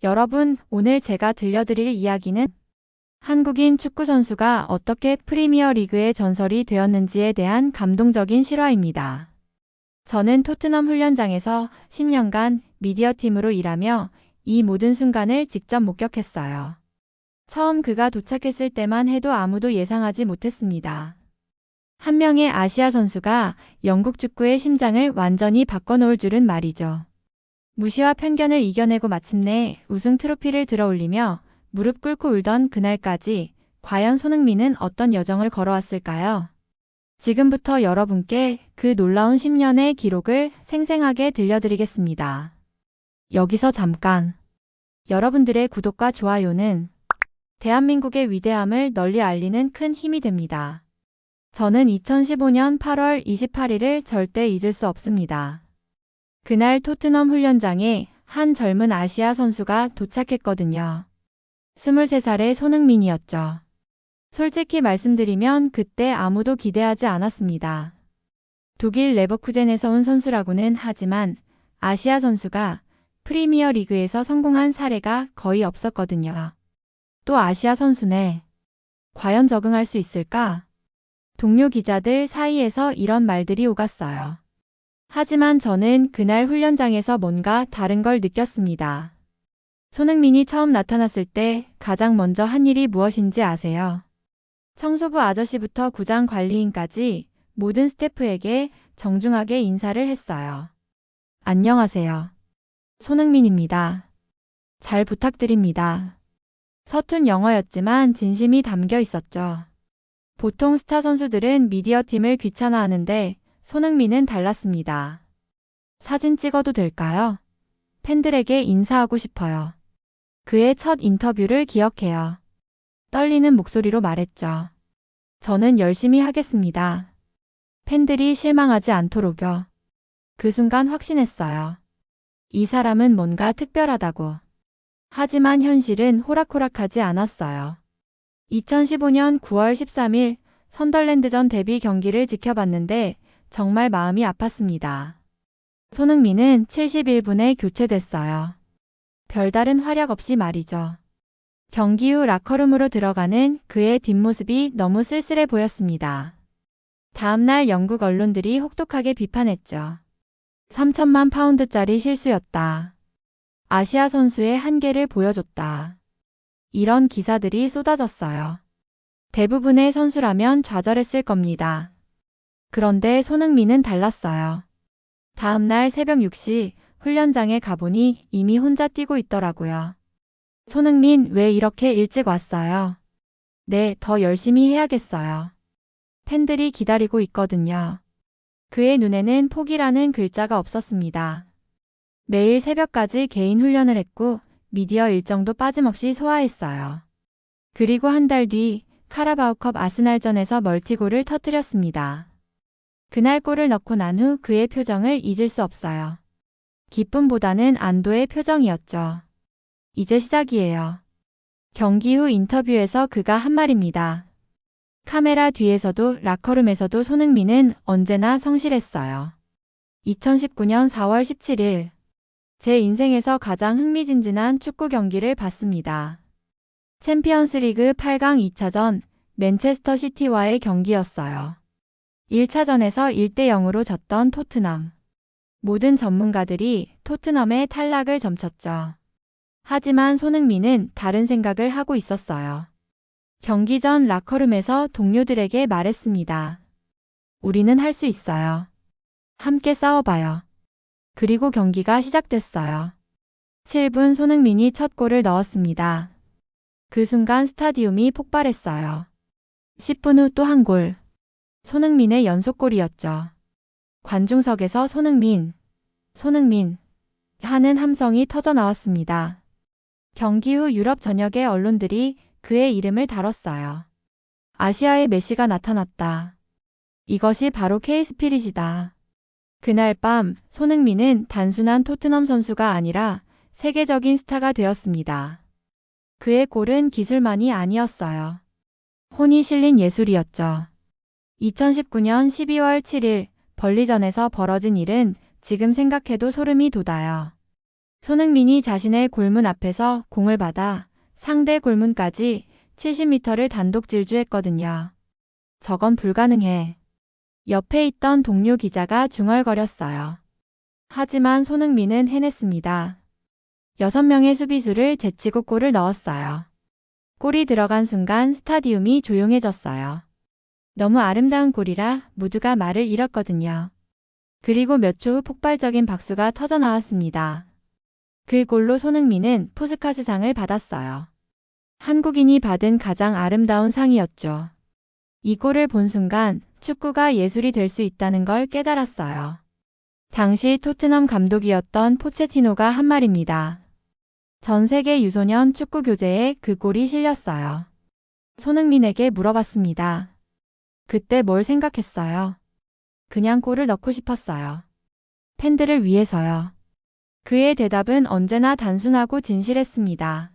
여러분, 오늘 제가 들려드릴 이야기는 한국인 축구 선수가 어떻게 프리미어 리그의 전설이 되었는지에 대한 감동적인 실화입니다. 저는 토트넘 훈련장에서 10년간 미디어팀으로 일하며 이 모든 순간을 직접 목격했어요. 처음 그가 도착했을 때만 해도 아무도 예상하지 못했습니다. 한 명의 아시아 선수가 영국 축구의 심장을 완전히 바꿔놓을 줄은 말이죠. 무시와 편견을 이겨내고 마침내 우승 트로피를 들어올리며 무릎 꿇고 울던 그날까지 과연 손흥민은 어떤 여정을 걸어왔을까요? 지금부터 여러분께 그 놀라운 10년의 기록을 생생하게 들려드리겠습니다. 여기서 잠깐. 여러분들의 구독과 좋아요는 대한민국의 위대함을 널리 알리는 큰 힘이 됩니다. 저는 2015년 8월 28일을 절대 잊을 수 없습니다. 그날 토트넘 훈련장에 한 젊은 아시아 선수가 도착했거든요. 23살의 손흥민이었죠. 솔직히 말씀드리면 그때 아무도 기대하지 않았습니다. 독일 레버쿠젠에서 온 선수라고는 하지만 아시아 선수가 프리미어 리그에서 성공한 사례가 거의 없었거든요. 또 아시아 선수네. 과연 적응할 수 있을까? 동료 기자들 사이에서 이런 말들이 오갔어요. 하지만 저는 그날 훈련장에서 뭔가 다른 걸 느꼈습니다. 손흥민이 처음 나타났을 때 가장 먼저 한 일이 무엇인지 아세요? 청소부 아저씨부터 구장 관리인까지 모든 스태프에게 정중하게 인사를 했어요. 안녕하세요. 손흥민입니다. 잘 부탁드립니다. 서툰 영어였지만 진심이 담겨 있었죠. 보통 스타 선수들은 미디어팀을 귀찮아하는데 손흥민은 달랐습니다. 사진 찍어도 될까요? 팬들에게 인사하고 싶어요. 그의 첫 인터뷰를 기억해요. 떨리는 목소리로 말했죠. 저는 열심히 하겠습니다. 팬들이 실망하지 않도록요. 그 순간 확신했어요. 이 사람은 뭔가 특별하다고. 하지만 현실은 호락호락하지 않았어요. 2015년 9월 13일 선덜랜드전 데뷔 경기를 지켜봤는데 정말 마음이 아팠습니다. 손흥민은 71분에 교체됐어요. 별다른 활약 없이 말이죠. 경기 후 라커룸으로 들어가는 그의 뒷모습이 너무 쓸쓸해 보였습니다. 다음날 영국 언론들이 혹독하게 비판했죠. 3천만 파운드짜리 실수였다. 아시아 선수의 한계를 보여줬다. 이런 기사들이 쏟아졌어요. 대부분의 선수라면 좌절했을 겁니다. 그런데 손흥민은 달랐어요. 다음날 새벽 6시 훈련장에 가보니 이미 혼자 뛰고 있더라고요. 손흥민 왜 이렇게 일찍 왔어요? 네, 더 열심히 해야겠어요. 팬들이 기다리고 있거든요. 그의 눈에는 포기라는 글자가 없었습니다. 매일 새벽까지 개인 훈련을 했고 미디어 일정도 빠짐없이 소화했어요. 그리고 한 달 뒤 카라바오컵 아스날전에서 멀티골을 터뜨렸습니다. 그날 골을 넣고 난 후 그의 표정을 잊을 수 없어요. 기쁨보다는 안도의 표정이었죠. 이제 시작이에요. 경기 후 인터뷰에서 그가 한 말입니다. 카메라 뒤에서도 라커룸에서도 손흥민은 언제나 성실했어요. 2019년 4월 17일 제 인생에서 가장 흥미진진한 축구 경기를 봤습니다. 챔피언스리그 8강 2차전 맨체스터 시티와의 경기였어요. 1차전에서 1대 0으로 졌던 토트넘. 모든 전문가들이 토트넘의 탈락을 점쳤죠. 하지만 손흥민은 다른 생각을 하고 있었어요. 경기 전 라커룸에서 동료들에게 말했습니다. 우리는 할 수 있어요. 함께 싸워봐요. 그리고 경기가 시작됐어요. 7분 손흥민이 첫 골을 넣었습니다. 그 순간 스타디움이 폭발했어요. 10분 후 또 한 골. 손흥민의 연속골이었죠. 관중석에서 손흥민 하는 함성이 터져 나왔습니다. 경기 후 유럽 전역의 언론들이 그의 이름을 다뤘어요. 아시아의 메시가 나타났다. 이것이 바로 K-스피릿이다. 그날 밤 손흥민은 단순한 토트넘 선수가 아니라 세계적인 스타가 되었습니다. 그의 골은 기술만이 아니었어요. 혼이 실린 예술이었죠. 2019년 12월 7일 벌리전에서 벌어진 일은 지금 생각해도 소름이 돋아요. 손흥민이 자신의 골문 앞에서 공을 받아 상대 골문까지 70m를 단독 질주했거든요. 저건 불가능해. 옆에 있던 동료 기자가 중얼거렸어요. 하지만 손흥민은 해냈습니다. 6명의 수비수를 제치고 골을 넣었어요. 골이 들어간 순간 스타디움이 조용해졌어요. 너무 아름다운 골이라 모두가 말을 잃었거든요. 그리고 몇 초 후 폭발적인 박수가 터져 나왔습니다. 그 골로 손흥민은 푸스카스상을 받았어요. 한국인이 받은 가장 아름다운 상이었죠. 이 골을 본 순간 축구가 예술이 될 수 있다는 걸 깨달았어요. 당시 토트넘 감독이었던 포체티노가 한 말입니다. 전 세계 유소년 축구 교재에 그 골이 실렸어요. 손흥민에게 물어봤습니다. 그때 뭘 생각했어요? 그냥 골을 넣고 싶었어요. 팬들을 위해서요. 그의 대답은 언제나 단순하고 진실했습니다.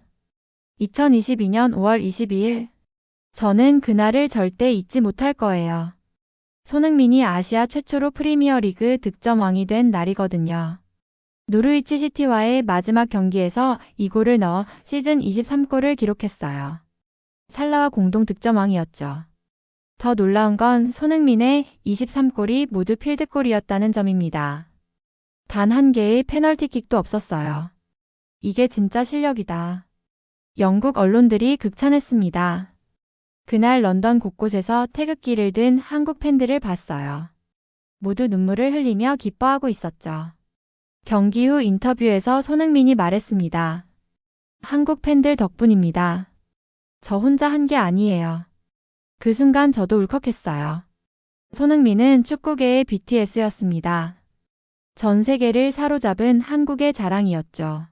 2022년 5월 22일. 저는 그날을 절대 잊지 못할 거예요. 손흥민이 아시아 최초로 프리미어리그 득점왕이 된 날이거든요. 노르위치 시티와의 마지막 경기에서 이 골을 넣어 시즌 23골을 기록했어요. 살라와 공동 득점왕이었죠. 더 놀라운 건 손흥민의 23골이 모두 필드골이었다는 점입니다. 단 한 개의 페널티킥도 없었어요. 이게 진짜 실력이다. 영국 언론들이 극찬했습니다. 그날 런던 곳곳에서 태극기를 든 한국 팬들을 봤어요. 모두 눈물을 흘리며 기뻐하고 있었죠. 경기 후 인터뷰에서 손흥민이 말했습니다. 한국 팬들 덕분입니다. 저 혼자 한 게 아니에요. 그 순간 저도 울컥했어요. 손흥민은 축구계의 BTS였습니다. 전 세계를 사로잡은 한국의 자랑이었죠.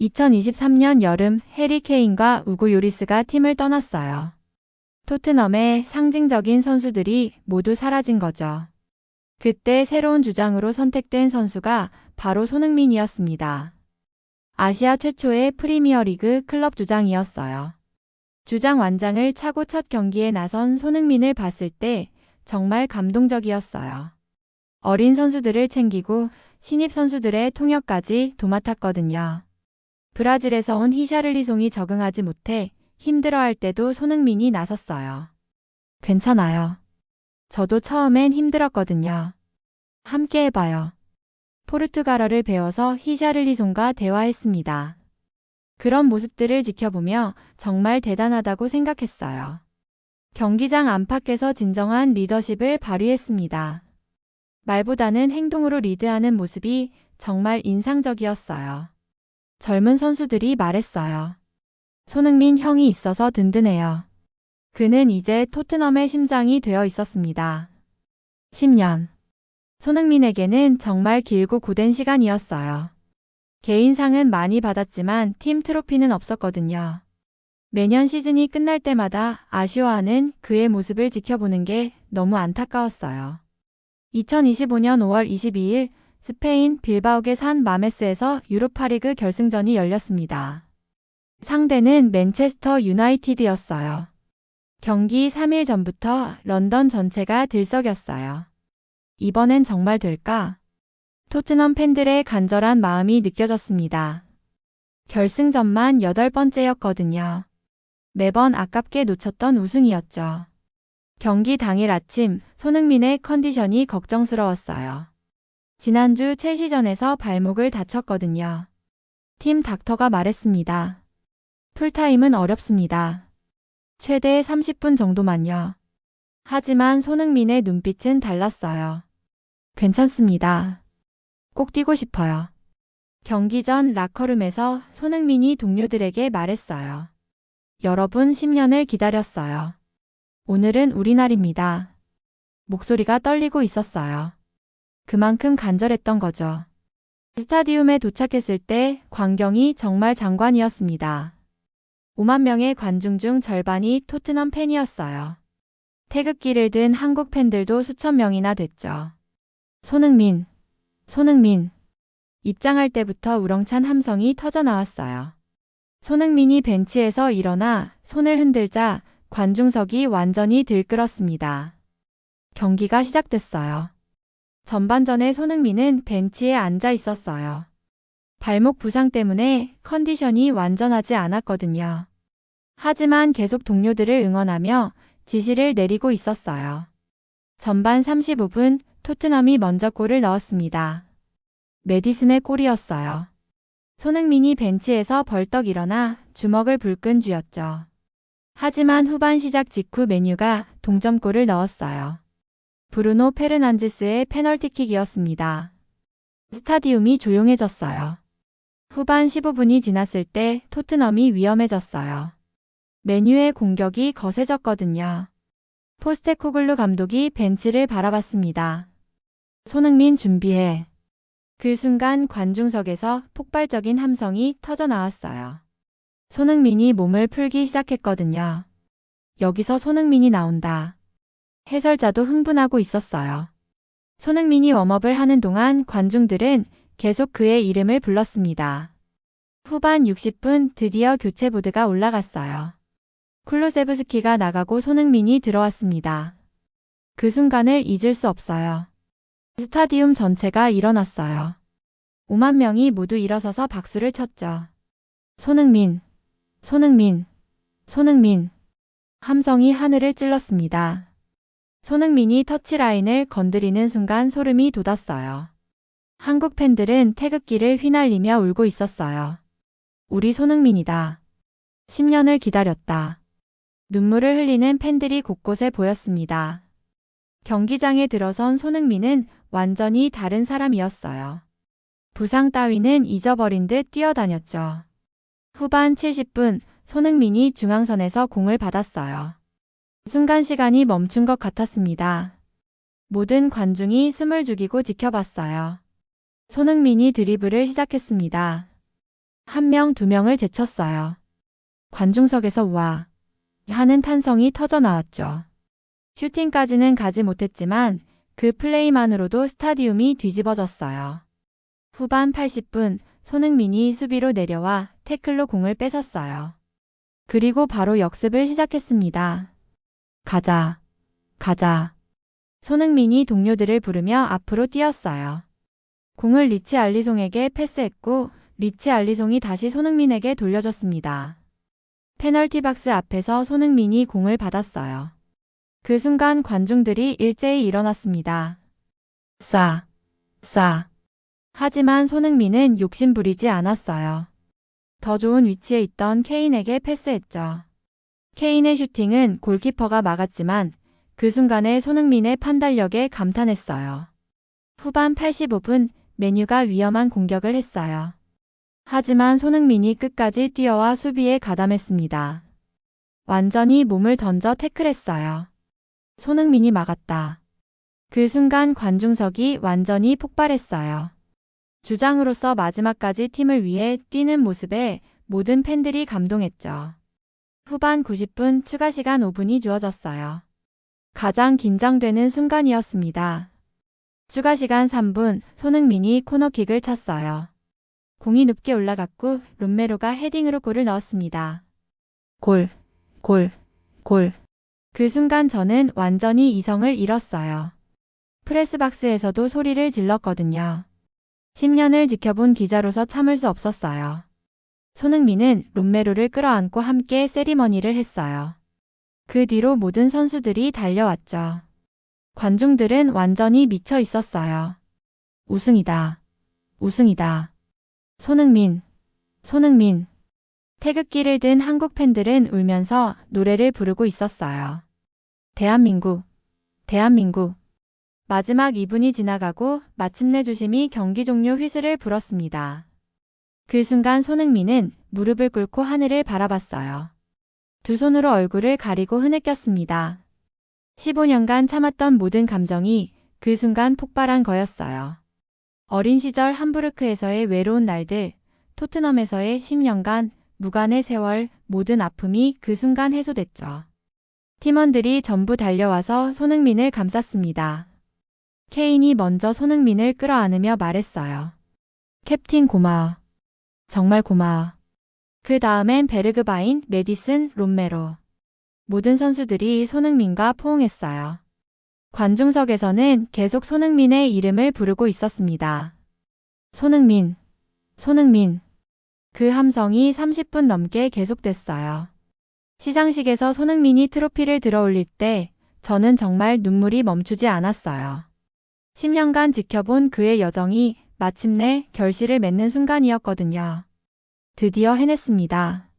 2023년 여름 해리 케인과 우고 요리스가 팀을 떠났어요. 토트넘의 상징적인 선수들이 모두 사라진 거죠. 그때 새로운 주장으로 선택된 선수가 바로 손흥민이었습니다. 아시아 최초의 프리미어리그 클럽 주장이었어요. 주장 완장을 차고 첫 경기에 나선 손흥민을 봤을 때 정말 감동적이었어요. 어린 선수들을 챙기고 신입 선수들의 통역까지 도맡았거든요. 브라질에서 온 히샤를리송이 적응하지 못해 힘들어할 때도 손흥민이 나섰어요. 괜찮아요. 저도 처음엔 힘들었거든요. 함께 해봐요. 포르투갈어를 배워서 히샤를리송과 대화했습니다. 그런 모습들을 지켜보며 정말 대단하다고 생각했어요. 경기장 안팎에서 진정한 리더십을 발휘했습니다. 말보다는 행동으로 리드하는 모습이 정말 인상적이었어요. 젊은 선수들이 말했어요. 손흥민 형이 있어서 든든해요. 그는 이제 토트넘의 심장이 되어 있었습니다. 10년. 손흥민에게는 정말 길고 고된 시간이었어요. 개인상은 많이 받았지만 팀 트로피는 없었거든요. 매년 시즌이 끝날 때마다 아쉬워하는 그의 모습을 지켜보는 게 너무 안타까웠어요. 2025년 5월 22일 스페인 빌바오의 산 마메스에서 유로파리그 결승전이 열렸습니다. 상대는 맨체스터 유나이티드였어요. 경기 3일 전부터 런던 전체가 들썩였어요. 이번엔 정말 될까? 토트넘 팬들의 간절한 마음이 느껴졌습니다. 결승전만 8번째였거든요. 매번 아깝게 놓쳤던 우승이었죠. 경기 당일 아침 손흥민의 컨디션이 걱정스러웠어요. 지난주 첼시전에서 발목을 다쳤거든요. 팀 닥터가 말했습니다. 풀타임은 어렵습니다. 최대 30분 정도만요. 하지만 손흥민의 눈빛은 달랐어요. 괜찮습니다. 꼭 뛰고 싶어요. 경기 전 라커룸에서 손흥민이 동료들에게 말했어요. 여러분 10년을 기다렸어요. 오늘은 우리 날입니다. 목소리가 떨리고 있었어요. 그만큼 간절했던 거죠. 스타디움에 도착했을 때 광경이 정말 장관이었습니다. 5만 명의 관중 중 절반이 토트넘 팬이었어요. 태극기를 든 한국 팬들도 수천 명이나 됐죠. 손흥민. 입장할 때부터 우렁찬 함성이 터져 나왔어요. 손흥민이 벤치에서 일어나 손을 흔들자 관중석이 완전히 들끓었습니다. 경기가 시작됐어요. 전반전에 손흥민은 벤치에 앉아 있었어요. 발목 부상 때문에 컨디션이 완전하지 않았거든요. 하지만 계속 동료들을 응원하며 지시를 내리고 있었어요. 전반 35분 토트넘이 먼저 골을 넣었습니다. 메디슨의 골이었어요. 손흥민이 벤치에서 벌떡 일어나 주먹을 불끈 쥐었죠. 하지만 후반 시작 직후 맨유가 동점골을 넣었어요. 브루노 페르난데스의 페널티킥이었습니다. 스타디움이 조용해졌어요. 후반 15분이 지났을 때 토트넘이 위험해졌어요. 맨유의 공격이 거세졌거든요. 포스테코글루 감독이 벤치를 바라봤습니다. 손흥민 준비해. 그 순간 관중석에서 폭발적인 함성이 터져 나왔어요. 손흥민이 몸을 풀기 시작했거든요. 여기서 손흥민이 나온다. 해설자도 흥분하고 있었어요. 손흥민이 웜업을 하는 동안 관중들은 계속 그의 이름을 불렀습니다. 후반 60분 드디어 교체 보드가 올라갔어요. 쿨루세브스키가 나가고 손흥민이 들어왔습니다. 그 순간을 잊을 수 없어요. 스타디움 전체가 일어났어요. 5만 명이 모두 일어서서 박수를 쳤죠. 손흥민, 손흥민, 손흥민. 함성이 하늘을 찔렀습니다. 손흥민이 터치라인을 건드리는 순간 소름이 돋았어요. 한국 팬들은 태극기를 휘날리며 울고 있었어요. 우리 손흥민이다. 10년을 기다렸다. 눈물을 흘리는 팬들이 곳곳에 보였습니다. 경기장에 들어선 손흥민은 완전히 다른 사람이었어요. 부상 따위는 잊어버린 듯 뛰어다녔죠. 후반 70분 손흥민이 중앙선에서 공을 받았어요. 순간 시간이 멈춘 것 같았습니다. 모든 관중이 숨을 죽이고 지켜봤어요. 손흥민이 드리블을 시작했습니다. 한 명, 두 명을 제쳤어요. 관중석에서 우와 하는 탄성이 터져 나왔죠. 슈팅까지는 가지 못했지만 그 플레이만으로도 스타디움이 뒤집어졌어요. 후반 80분 손흥민이 수비로 내려와 태클로 공을 뺏었어요. 그리고 바로 역습을 시작했습니다. 가자, 가자. 손흥민이 동료들을 부르며 앞으로 뛰었어요. 공을 리치 알리송에게 패스했고 리치 알리송이 다시 손흥민에게 돌려줬습니다. 페널티 박스 앞에서 손흥민이 공을 받았어요. 그 순간 관중들이 일제히 일어났습니다. 쏴, 쏴. 하지만 손흥민은 욕심 부리지 않았어요. 더 좋은 위치에 있던 케인에게 패스했죠. 케인의 슈팅은 골키퍼가 막았지만 그 순간에 손흥민의 판단력에 감탄했어요. 후반 85분 맨유가 위험한 공격을 했어요. 하지만 손흥민이 끝까지 뛰어와 수비에 가담했습니다. 완전히 몸을 던져 태클했어요. 손흥민이 막았다. 그 순간 관중석이 완전히 폭발했어요. 주장으로서 마지막까지 팀을 위해 뛰는 모습에 모든 팬들이 감동했죠. 후반 90분 추가 시간 5분이 주어졌어요. 가장 긴장되는 순간이었습니다. 추가 시간 3분 손흥민이 코너킥을 찼어요. 공이 높게 올라갔고 롬메로가 헤딩으로 골을 넣었습니다. 골, 골, 골. 그 순간 저는 완전히 이성을 잃었어요. 프레스박스에서도 소리를 질렀거든요. 10년을 지켜본 기자로서 참을 수 없었어요. 손흥민은 롬메로를 끌어안고 함께 세리머니를 했어요. 그 뒤로 모든 선수들이 달려왔죠. 관중들은 완전히 미쳐 있었어요. 우승이다. 우승이다. 손흥민, 손흥민. 태극기를 든 한국 팬들은 울면서 노래를 부르고 있었어요. 대한민국, 대한민국. 마지막 2분이 지나가고 마침내 주심이 경기 종료 휘슬을 불었습니다. 그 순간 손흥민은 무릎을 꿇고 하늘을 바라봤어요. 두 손으로 얼굴을 가리고 흐느꼈습니다. 15년간 참았던 모든 감정이 그 순간 폭발한 거였어요. 어린 시절 함부르크에서의 외로운 날들, 토트넘에서의 10년간 무관의 세월, 모든 아픔이 그 순간 해소됐죠. 팀원들이 전부 달려와서 손흥민을 감쌌습니다. 케인이 먼저 손흥민을 끌어안으며 말했어요. 캡틴 고마워. 정말 고마워. 그 다음엔 베르그바인, 메디슨, 롬메로. 모든 선수들이 손흥민과 포옹했어요. 관중석에서는 계속 손흥민의 이름을 부르고 있었습니다. 손흥민, 손흥민. 그 함성이 30분 넘게 계속됐어요. 시상식에서 손흥민이 트로피를 들어올릴 때 저는 정말 눈물이 멈추지 않았어요. 10년간 지켜본 그의 여정이 마침내 결실을 맺는 순간이었거든요. 드디어 해냈습니다.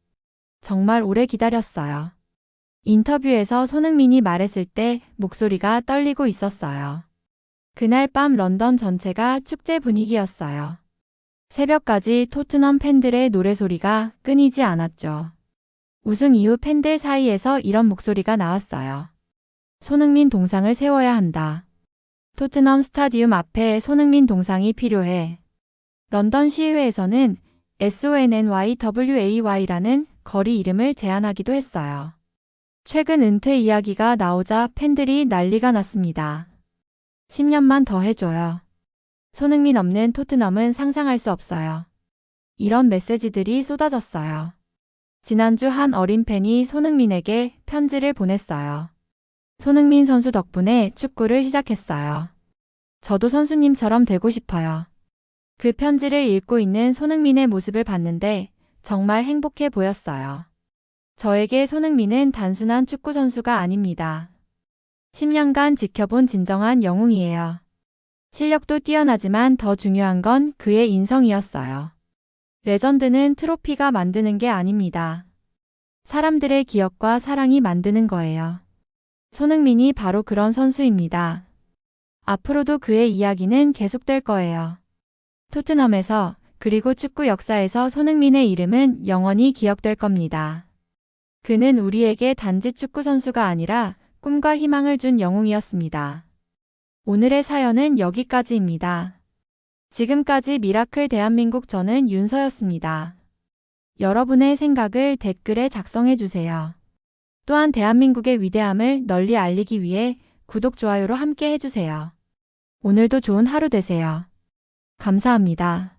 정말 오래 기다렸어요. 인터뷰에서 손흥민이 말했을 때 목소리가 떨리고 있었어요. 그날 밤 런던 전체가 축제 분위기였어요. 새벽까지 토트넘 팬들의 노래소리가 끊이지 않았죠. 우승 이후 팬들 사이에서 이런 목소리가 나왔어요. 손흥민 동상을 세워야 한다. 토트넘 스타디움 앞에 손흥민 동상이 필요해. 런던 시의회에서는 SONNYWAY라는 거리 이름을 제안하기도 했어요. 최근 은퇴 이야기가 나오자 팬들이 난리가 났습니다. 10년만 더 해줘요. 손흥민 없는 토트넘은 상상할 수 없어요. 이런 메시지들이 쏟아졌어요. 지난주 한 어린 팬이 손흥민에게 편지를 보냈어요. 손흥민 선수 덕분에 축구를 시작했어요. 저도 선수님처럼 되고 싶어요. 그 편지를 읽고 있는 손흥민의 모습을 봤는데 정말 행복해 보였어요. 저에게 손흥민은 단순한 축구 선수가 아닙니다. 10년간 지켜본 진정한 영웅이에요. 실력도 뛰어나지만 더 중요한 건 그의 인성이었어요. 레전드는 트로피가 만드는 게 아닙니다. 사람들의 기억과 사랑이 만드는 거예요. 손흥민이 바로 그런 선수입니다. 앞으로도 그의 이야기는 계속될 거예요. 토트넘에서 그리고 축구 역사에서 손흥민의 이름은 영원히 기억될 겁니다. 그는 우리에게 단지 축구 선수가 아니라 꿈과 희망을 준 영웅이었습니다. 오늘의 사연은 여기까지입니다. 지금까지 미라클 대한민국 저는 윤서였습니다. 여러분의 생각을 댓글에 작성해 주세요. 또한 대한민국의 위대함을 널리 알리기 위해 구독, 좋아요로 함께 해주세요. 오늘도 좋은 하루 되세요. 감사합니다.